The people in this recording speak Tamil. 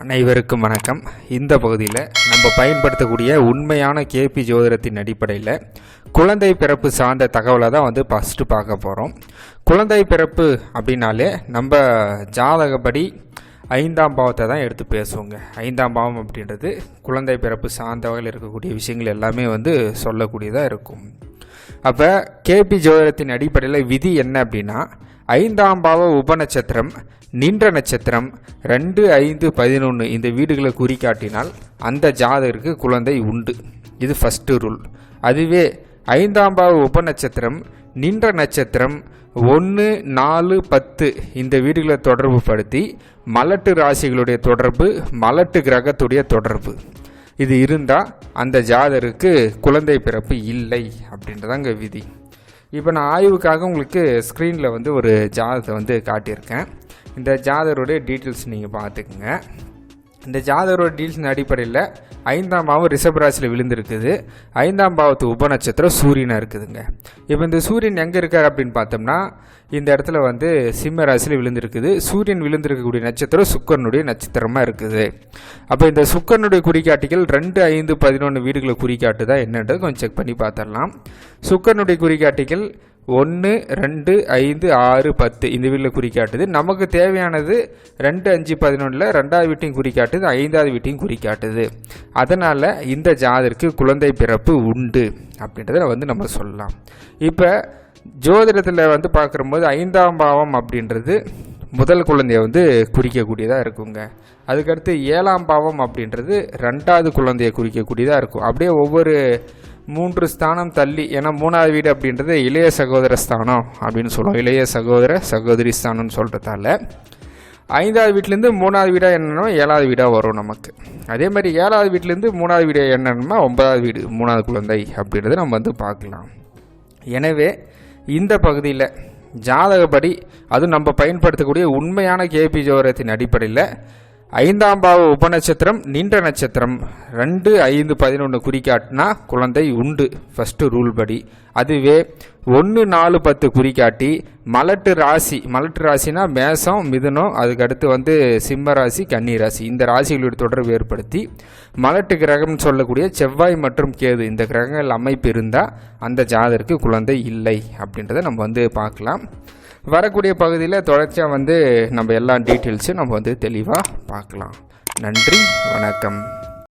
அனைவருக்கும் வணக்கம். இந்த பகுதியில் நம்ம பயன்படுத்தக்கூடிய உண்மையான கேபி ஜோதிடத்தின் அடிப்படையில் குழந்தை பிறப்பு சார்ந்த தகவலை தான் ஃபஸ்ட்டு பார்க்க போகிறோம். குழந்தை பிறப்பு அப்படின்னாலே நம்ம ஜாதகப்படி 5ஆம் பாவத்தை தான் எடுத்து பேசுவோங்க. 5ஆம் பாவம் அப்படின்றது குழந்தை பிறப்பு சார்ந்த வகையில் இருக்கக்கூடிய விஷயங்கள் எல்லாமே சொல்லக்கூடியதாக இருக்கும். அப்போ கேபி ஜோதிடத்தின் அடிப்படையில் விதி என்ன அப்படின்னா, 5ஆம் பாவ உபநட்சத்திரம் நின்ற நட்சத்திரம் 2, 5, 11 இந்த வீடுகளை குறிக்காட்டினால் அந்த ஜாதகருக்கு குழந்தை உண்டு. இது ஃபஸ்ட்டு ரூல். அதுவே 5ஆம் பாவ உபநட்சத்திரம் நின்ற நட்சத்திரம் 1, 4, 10 இந்த வீடுகளை தொடர்பு படுத்தி மலட்டு ராசிகளுடைய தொடர்பு, மலட்டு கிரகத்துடைய தொடர்பு இது இருந்தால் அந்த ஜாதகருக்கு குழந்தை பிறப்பு இல்லை அப்படின்றதாங்க விதி. இப்போ நான் ஆய்வுக்காக உங்களுக்கு ஸ்க்ரீனில் ஒரு ஜாதகத்தை காட்டியிருக்கேன். இந்த ஜாதகருடைய டீட்டெயில்ஸ் நீங்கள் பார்த்துக்குங்க. இந்த ஜாதகரோட டீட்டெயில்ஸ் அடிப்படையில் 5ஆம் பாவம் ரிஷபராசியில் விழுந்திருக்குது. 5ஆம் பாவத்து உபநட்சத்திரம் சூரியனாக இருக்குதுங்க. இப்போ இந்த சூரியன் எங்கே இருக்கார் அப்படின்னு பார்த்தோம்னா, இந்த இடத்துல சிம்ம ராசியில் விழுந்திருக்குது. சூரியன் விழுந்திருக்கக்கூடிய நட்சத்திரம் சுக்கரனுடைய நட்சத்திரமாக இருக்குது. அப்போ இந்த சுக்கரனுடைய குறிகாட்டிகள் 2, 5, 11 வீடுகளை குறிகாட்டுதா என்னன்றது கொஞ்சம் செக் பண்ணி பார்த்துடலாம். சுக்கரனுடைய குறிகாட்டிகள் 1, 2, 5, 6, 10 இந்த வீட்டில் குறிக்காட்டுது. நமக்கு தேவையானது 2, 5, 11 2வது வீட்டையும் குறிக்காட்டுது, 5வது வீட்டையும் குறிக்காட்டுது. அதனால் இந்த ஜாதகருக்கு குழந்தை பிறப்பு உண்டு அப்படின்றத நம்ம சொல்லலாம். இப்போ ஜோதிடத்தில் பார்க்கும்போது 5ஆம் பாவம் அப்படின்றது முதல் குழந்தைய குறிக்கக்கூடியதாக இருக்குங்க. அதுக்கடுத்து 7ஆம் பாவம் அப்படின்றது 2வது குழந்தையை குறிக்கக்கூடியதாக இருக்கும். அப்படியே ஒவ்வொரு 3 ஸ்தானம் தள்ளி, ஏன்னா 3வது வீடு அப்படின்றது இளைய சகோதர ஸ்தானம் அப்படின்னு சொல்லுவோம். இளைய சகோதர சகோதரி ஸ்தானம்னு சொல்கிறதால 5வது வீட்டிலேருந்து 3வது வீடாக என்னன்னா 7வது வீடாக வரும் நமக்கு. அதே மாதிரி 7வது வீட்டிலேருந்து 3வது வீடு என்னன்னா 9வது வீடு 3வது குழந்தை அப்படின்றத நம்ம பார்க்கலாம். எனவே இந்த பகுதியில் ஜாதகப்படி அதுவும் நம்ம பயன்படுத்தக்கூடிய உண்மையான கேபி ஜோதிடத்தின் அடிப்படையில் 5ஆம் பாவ உபநட்சத்திரம் நின்ற நட்சத்திரம் 2, 5, 11 குறிக்காட்டினா குழந்தை உண்டு ஃபஸ்ட்டு ரூல் படி. அதுவே 1, 4, 10 குறிக்காட்டி மலட்டு ராசினா மேசம், மிதுனம், அதுக்கடுத்து சிம்ம ராசி, கன்னி ராசி இந்த ராசிகளுடைய தொடர்பு ஏற்படுத்தி மலட்டு கிரகம்னு சொல்லக்கூடிய செவ்வாய் மற்றும் கேது இந்த கிரகங்கள் அமைப்பு இருந்தால் அந்த ஜாதகருக்கு குழந்தை இல்லை அப்படின்றத நம்ம பார்க்கலாம். வரக்கூடிய பகுதியில் தொடர்ச்சியாக நம்ம எல்லா டீட்டெயில்ஸும் நம்ம தெளிவாக பார்க்கலாம். நன்றி, வணக்கம்.